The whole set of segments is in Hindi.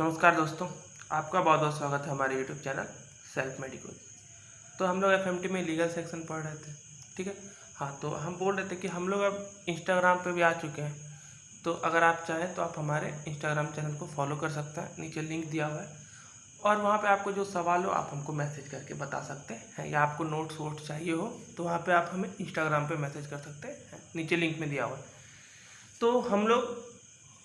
नमस्कार दोस्तों, आपका बहुत बहुत स्वागत है हमारे यूट्यूब चैनल सेल्फ मेडिकल। तो हम लोग एफएमटी में लीगल सेक्शन पढ़ रहे थे, ठीक है। हाँ, तो हम बोल रहे थे कि हम लोग अब इंस्टाग्राम पे भी आ चुके हैं। तो अगर आप चाहें तो आप हमारे इंस्टाग्राम चैनल को फॉलो कर सकते हैं, नीचे लिंक दिया हुआ है। और वहाँ पे आपको जो सवाल हो आप हमको मैसेज करके बता सकते हैं, या आपको नोट्स वोट्स चाहिए हो तो वहाँ पे आप हमें इंस्टाग्राम पे मैसेज कर सकते हैं, नीचे लिंक में दिया हुआ है। तो हम लोग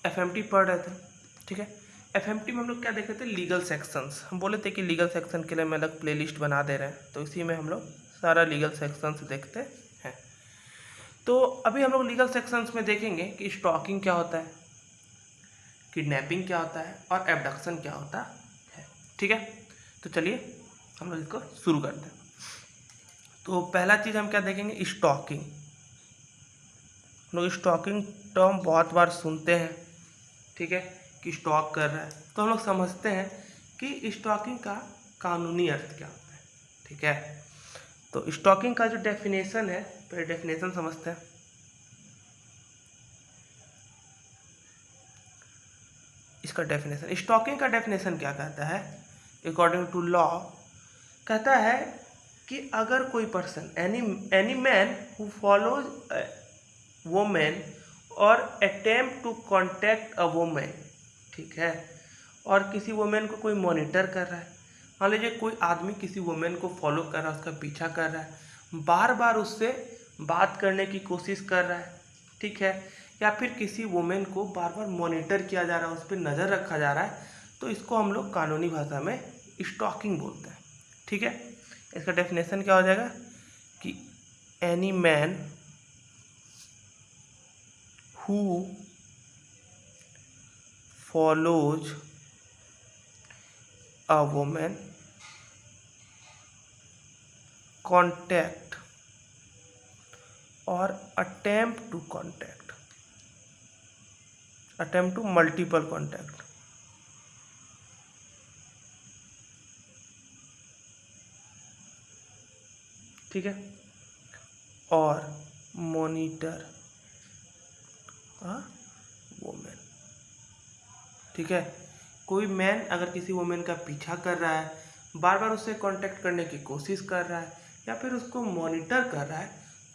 एफएमटी पढ़ रहे थे, ठीक है। एफएमटी में हम लोग क्या देख रहे थे, लीगल सेक्शंस। हम बोले थे कि लीगल सेक्शन के लिए हम अलग प्लेलिस्ट बना दे रहे हैं, तो इसी में हम लोग सारा लीगल सेक्शंस देखते हैं। तो अभी हम लोग लीगल सेक्शंस में देखेंगे कि स्टॉकिंग क्या होता है, किडनैपिंग क्या होता है और एबडक्शन क्या होता है, ठीक है। तो चलिए हम लोग इसको शुरू करते हैं। तो पहला चीज़ हम क्या देखेंगे, स्टॉकिंग। लोग स्टॉकिंग टर्म बहुत बार सुनते हैं, ठीक है, कि स्टॉक कर रहा है। तो हम लोग समझते हैं कि स्टॉकिंग का कानूनी अर्थ क्या होता है, ठीक है। तो स्टॉकिंग का जो डेफिनेशन है, पहले डेफिनेशन समझते हैं। इसका डेफिनेशन, स्टॉकिंग का डेफिनेशन क्या कहता है, अकॉर्डिंग टू लॉ कहता है कि अगर कोई person, any man who follows women और attempt to contact a women, ठीक है, और किसी वोमेन को कोई मॉनिटर कर रहा है। मान लीजिए कोई आदमी किसी वोमेन को फॉलो कर रहा है, उसका पीछा कर रहा है, बार बार उससे बात करने की कोशिश कर रहा है, ठीक है, या फिर किसी वोमेन को बार बार मॉनिटर किया जा रहा है, उस पर नज़र रखा जा रहा है, तो इसको हम लोग कानूनी भाषा में स्टॉकिंग बोलते हैं, ठीक है। इसका डेफिनेशन क्या हो जाएगा कि any man who follows a woman, contact or attempt to multiple contact, ठीक है, और मॉनिटर वोमेन, ठीक है। कोई मैन अगर किसी वोमेन का पीछा कर रहा है, बार बार उससे कांटेक्ट करने की कोशिश कर रहा है, या फिर उसको मॉनिटर कर रहा है,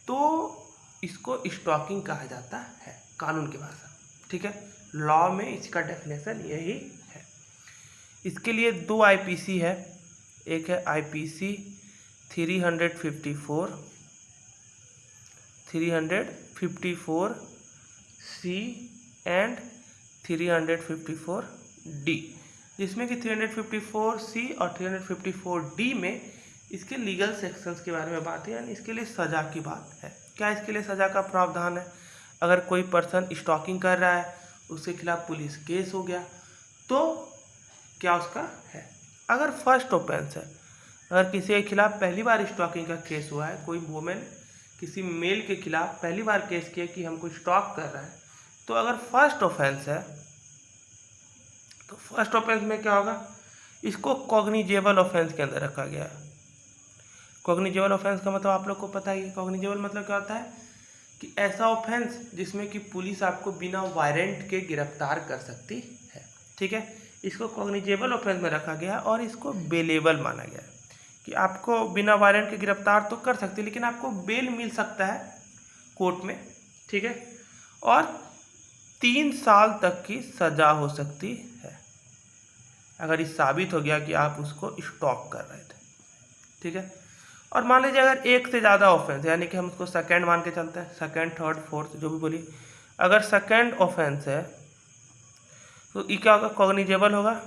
तो इसको स्टॉकिंग कहा जाता है कानून की भाषा, ठीक है। लॉ में इसका डेफिनेशन यही है। इसके लिए दो आईपीसी है, एक है आईपीसी 354 सी एंड 354 डी, जिसमें कि 354 सी और 354 डी में इसके लीगल सेक्शंस के बारे में बात है, यानी इसके लिए सज़ा की बात है। क्या इसके लिए सज़ा का प्रावधान है, अगर कोई पर्सन स्टॉकिंग कर रहा है, उसके खिलाफ पुलिस केस हो गया, तो क्या उसका है। अगर फर्स्ट ऑफेंस है, अगर किसी के खिलाफ पहली बार स्टॉकिंग का केस हुआ है, कोई वुमेन किसी मेल के खिलाफ पहली बार केस किया कि हमको स्टॉक कर रहा है, तो अगर फर्स्ट ऑफेंस है, तो फर्स्ट ऑफेंस में क्या होगा, इसको कॉग्निजेबल ऑफेंस के अंदर रखा गया है। कॉग्निजेबल ऑफेंस का मतलब आप लोग को पता ही है। कॉग्निजेबल मतलब क्या होता है कि ऐसा ऑफेंस जिसमें कि पुलिस आपको बिना वारंट के गिरफ्तार कर सकती है, ठीक है। इसको कॉग्निजेबल ऑफेंस में रखा गया और इसको बेलेबल माना गया है कि आपको बिना वारंट के गिरफ्तार तो कर सकती है, लेकिन आपको बेल मिल सकता है कोर्ट में, ठीक है, और 3 साल तक की सज़ा हो सकती है अगर ये साबित हो गया कि आप उसको स्टॉक कर रहे थे, ठीक है। और मान लीजिए अगर एक से ज़्यादा ऑफेंस, यानी कि हम उसको सेकंड मान के चलते हैं, सेकंड थर्ड फोर्थ जो भी बोलिए, अगर सेकंड ऑफेंस है तो ये क्या होगा, कॉग्निजेबल होगा।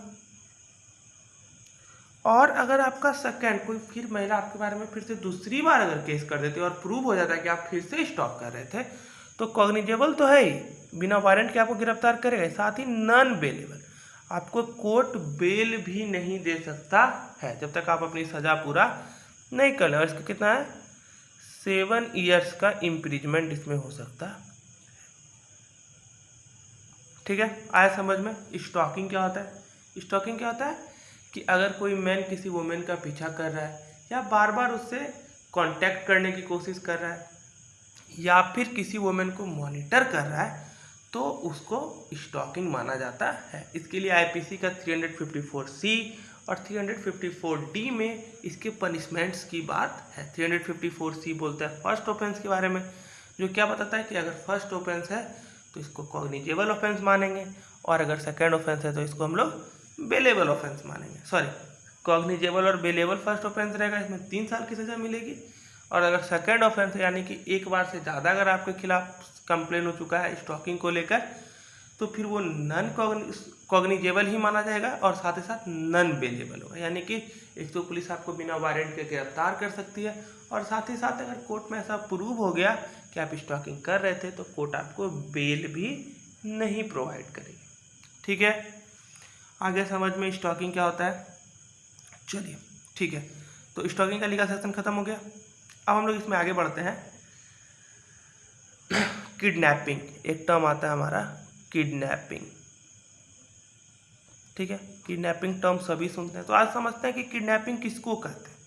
और अगर आपका सेकंड कोई फिर महिला आपके बारे में फिर से दूसरी बार अगर केस कर देती है और प्रूव हो जाता है कि आप फिर से स्टॉक कर रहे थे, तो कॉग्निजेबल तो है ही, बिना वारंट के आपको गिरफ्तार करेगा, साथ ही नॉन बेलेबल, आपको कोर्ट बेल भी नहीं दे सकता है जब तक आप अपनी सज़ा पूरा नहीं कर ले। और इसका कितना है, 7 ईयर्स का इम्प्रिजमेंट इसमें हो सकता है, ठीक है। आया समझ में। स्टॉकिंग क्या होता है, स्टॉकिंग क्या होता है कि अगर कोई मैन किसी वुमेन का पीछा कर रहा है, या बार बार उससे कांटेक्ट करने की कोशिश कर रहा है, या फिर किसी वुमेन को मॉनिटर कर रहा है, तो उसको स्टॉकिंग माना जाता है। इसके लिए आईपीसी का 354C और 354D में इसके पनिशमेंट्स की बात है। 354C बोलता है फर्स्ट ऑफेंस के बारे में, जो क्या बताता है कि अगर फर्स्ट ऑफेंस है तो इसको कॉग्निजेबल ऑफेंस मानेंगे, और अगर सेकेंड ऑफेंस है तो इसको हम लोग बेलेबल ऑफेंस मानेंगे। सॉरी, कॉग्निजेबल और बेलेबल फर्स्ट ऑफेंस रहेगा, इसमें 3 साल की सज़ा मिलेगी। और अगर सेकेंड ऑफेंस है यानी कि एक बार से ज़्यादा अगर आपके खिलाफ कंप्लेन हो चुका है स्टॉकिंग को लेकर, तो फिर वो नन कॉग्निजेबल ही माना जाएगा और साथ ही साथ नन बेलेबल होगा। यानी कि एक तो पुलिस आपको बिना वारंट के गिरफ्तार कर सकती है, और साथ ही साथ अगर कोर्ट में ऐसा प्रूव हो गया कि आप स्टॉकिंग कर रहे थे तो कोर्ट आपको बेल भी नहीं प्रोवाइड करेगी। ठीक है, आगे समझ में स्टॉकिंग क्या होता है। चलिए ठीक है, तो स्टॉकिंग का लीगल सेक्शन खत्म हो गया। अब हम लोग इसमें आगे बढ़ते हैं। किडनैपिंग, एक टर्म आता है हमारा किडनैपिंग। ठीक है, किडनैपिंग टर्म सभी सुनते हैं, तो आज समझते हैं कि किडनैपिंग किसको कहते हैं।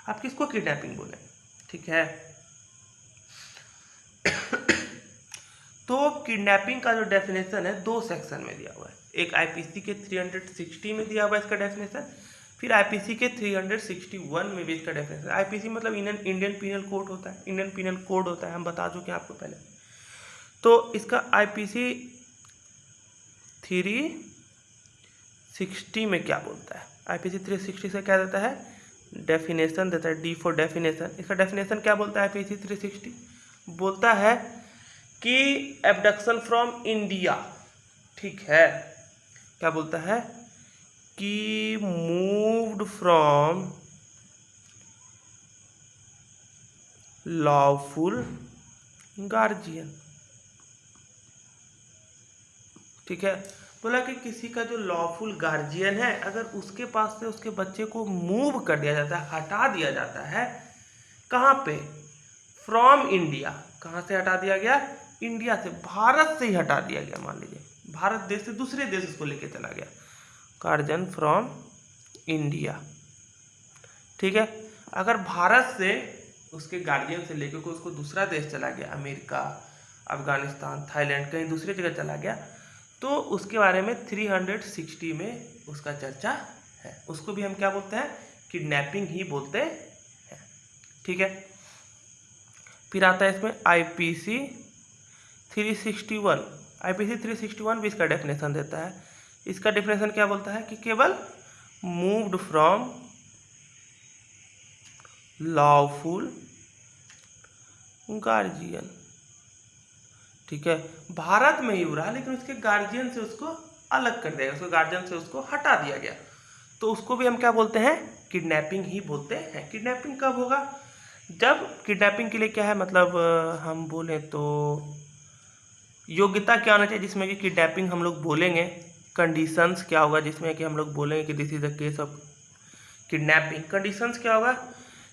आप किसको किडनैपिंग बोले, ठीक है। तो किडनैपिंग का जो डेफिनेशन है 2 सेक्शन में दिया हुआ है। एक आईपीसी के 360 में दिया हुआ है इसका डेफिनेशन, फिर आईपीसी के 361 में भी इसका डेफिनेशन। आईपीसी मतलब इंडियन पीनल कोड होता है, इंडियन पीनल कोड होता है, हम बता चुके हैं आपको पहले। तो इसका आईपीसी 360 में क्या बोलता है, आईपीसी 360 से क्या देता है, डेफिनेशन देता है, डी फॉर डेफिनेशन। इसका डेफिनेशन क्या बोलता है आईपीसी 360, बोलता है कि एब्डक्शन फ्रॉम इंडिया, ठीक है, क्या बोलता है कि मूव्ड फ्रॉम लॉफुल गार्जियन। ठीक है, बोला कि किसी का जो लॉफुल गार्जियन है अगर उसके पास से उसके बच्चे को मूव कर दिया जाता है, हटा दिया जाता है, कहाँ पे, फ्रॉम इंडिया। कहाँ से हटा दिया गया, इंडिया से, भारत से ही हटा दिया गया। मान लीजिए भारत देश से दूसरे देश उसको लेके चला गया, गार्जियन फ्रॉम इंडिया। ठीक है, अगर भारत से उसके गार्जियन से लेकर कोई उसको दूसरा देश चला गया, अमेरिका, अफगानिस्तान, थाईलैंड, कहीं दूसरी जगह चला गया, तो उसके बारे में 360 में उसका चर्चा है। उसको भी हम क्या बोलते हैं, किडनैपिंग ही बोलते हैं। ठीक है, फिर आता है इसमें आईपीसी 361। आईपीसी 361 भी इसका डेफिनेशन देता है। इसका डेफिनेशन क्या बोलता है कि केवल मूव्ड फ्रॉम लॉफुल गार्जियन। ठीक है, भारत में ही हो रहा लेकिन उसके गार्जियन से उसको अलग कर दिया, उसके गार्जियन से उसको हटा दिया गया, तो उसको भी हम क्या बोलते हैं, किडनैपिंग ही बोलते हैं। किडनैपिंग कब होगा, जब किडनैपिंग के लिए क्या है, मतलब हम बोले तो योग्यता क्या होना चाहिए जिसमें कि किडनैपिंग हम लोग बोलेंगे, कंडीशंस क्या होगा जिसमें कि हम लोग बोलेंगे कि this is the case of kidnapping. Conditions क्या होगा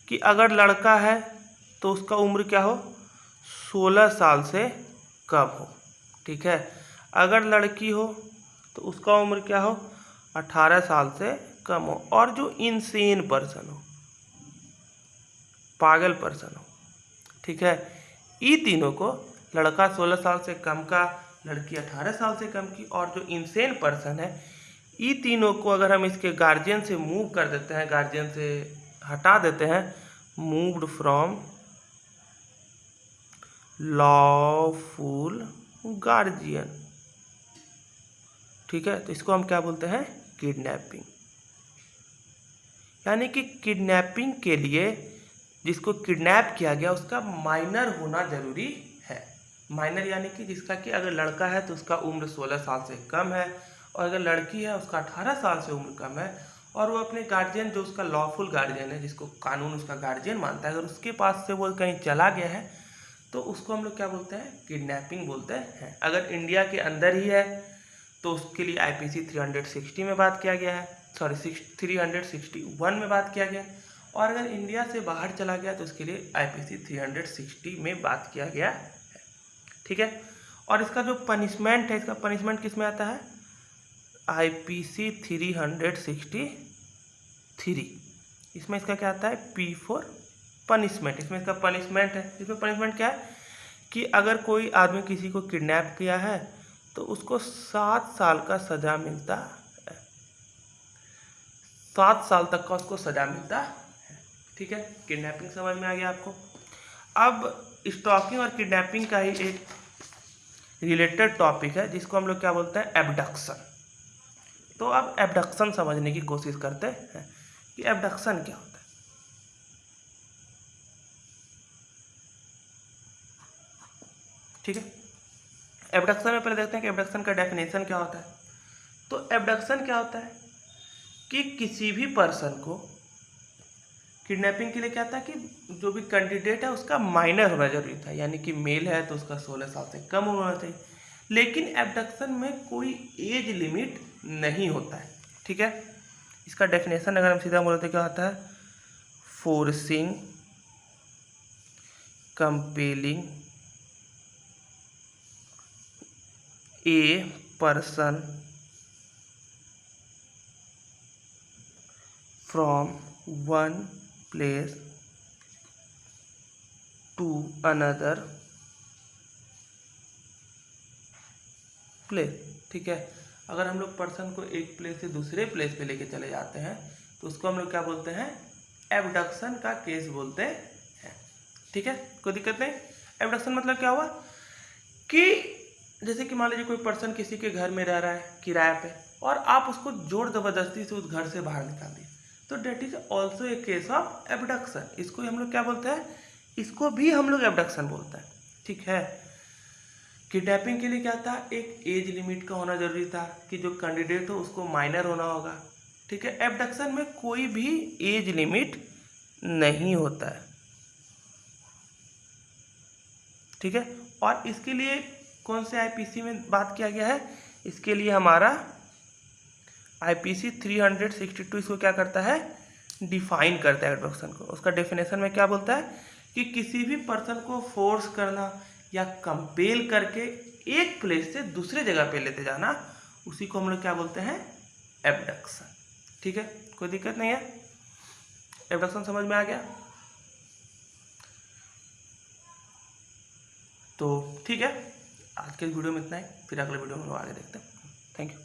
कि अगर लड़का है तो उसका उम्र क्या हो, 16 साल से कम हो। ठीक है, अगर लड़की हो तो उसका उम्र क्या हो, 18 साल से कम हो, और जो इनसेन पर्सन हो, पागल पर्सन हो। ठीक है, ये तीनों को, लड़का 16 साल से कम का, लड़की 18 साल से कम की, और जो इनसेन पर्सन है, ये तीनों को अगर हम इसके गार्जियन से मूव कर देते हैं, गार्जियन से हटा देते हैं, मूव्ड फ्रॉम लॉफुल गार्जियन। ठीक है, तो इसको हम क्या बोलते हैं, किडनैपिंग। यानी कि किडनैपिंग के लिए जिसको किडनैप किया गया उसका माइनर होना जरूरी है। माइनर यानी कि जिसका कि अगर लड़का है तो उसका उम्र 16 साल से कम है, और अगर लड़की है उसका 18 साल से उम्र कम है, और वो अपने गार्जियन जो उसका लॉफुल गार्जियन है, जिसको कानून उसका गार्जियन मानता है, अगर उसके पास से वो कहीं चला गया है तो उसको हम लोग क्या बोलते हैं, किडनैपिंग बोलते हैं। अगर इंडिया के अंदर ही है तो उसके लिए आईपीसी 360 में बात किया गया है, सॉरी 361 में बात किया गया, और अगर इंडिया से बाहर चला गया तो उसके लिए आईपीसी 360 में बात किया गया है। ठीक है, और इसका जो पनिशमेंट है, इसका पनिशमेंट किस में आता है, आईपीसी 363। इसमें इसका क्या आता है, पी फॉर पनिशमेंट। इसमें इसका पनिशमेंट है, इसमें पनिशमेंट क्या है कि अगर कोई आदमी किसी को किडनैप किया है तो उसको 7 साल का सजा मिलता है, 7 साल तक का उसको सजा मिलता है। ठीक है, किडनैपिंग समझ में आ गया आपको। अब स्टॉकिंग और किडनैपिंग का ही एक रिलेटेड टॉपिक है जिसको हम लोग क्या बोलते हैं, एबडक्शन। तो अब एबडक्शन समझने की कोशिश करते हैं कि एबडक्शन क्या होता है। ठीक है, एबडक्शन में पहले देखते हैं कि एबडक्शन का डेफिनेशन क्या होता है। तो एबडक्शन क्या होता है कि किसी भी पर्सन को किडनैपिंग के लिए क्या था कि जो भी कैंडिडेट है उसका माइनर होना जरूरी था, यानी कि मेल है तो उसका 16 साल से कम होना चाहिए। लेकिन एबडक्शन में कोई एज लिमिट नहीं होता है। ठीक है, इसका डेफिनेशन अगर हम सीधा बोलते क्या होता है, forcing, compelling a person from one place to another place. ठीक है, अगर हम लोग पर्सन को एक प्लेस से दूसरे प्लेस पे लेके चले जाते हैं तो उसको हम लोग क्या बोलते हैं, एबडक्शन का केस बोलते हैं। ठीक है, कोई दिक्कत नहीं। एबडक्शन मतलब क्या हुआ कि जैसे कि मान लीजिए कोई पर्सन किसी के घर में रह रहा है किराए पे और आप उसको जोर जबरदस्ती से उस घर से बाहर निकाल दिए, तो that is also a case of abduction. इसको हम लोग क्या बोलते हैं, इसको भी हम लोग एबडक्शन बोलते हैं। ठीक है, किडनैपिंग के लिए क्या था, एक एज लिमिट का होना जरूरी था कि जो कैंडिडेट हो उसको माइनर होना होगा। ठीक है, एबडक्शन में कोई भी एज लिमिट नहीं होता है। ठीक है, और इसके लिए कौन से आईपीसी में बात किया गया है, इसके लिए हमारा आईपीसी 362 इसको क्या करता है, डिफाइन करता है एबडक्शन को। उसका डेफिनेशन में क्या बोलता है कि किसी भी पर्सन को फोर्स करना या कंपेल करके एक प्लेस से दूसरे जगह पे लेते जाना, उसी को हम लोग क्या बोलते हैं, एबडक्शन। ठीक है, कोई दिक्कत नहीं है, एबडक्शन समझ में आ गया। तो ठीक है, आज के वीडियो में इतना ही, फिर अगले वीडियो में लोग आगे देखते हैं। Thank you.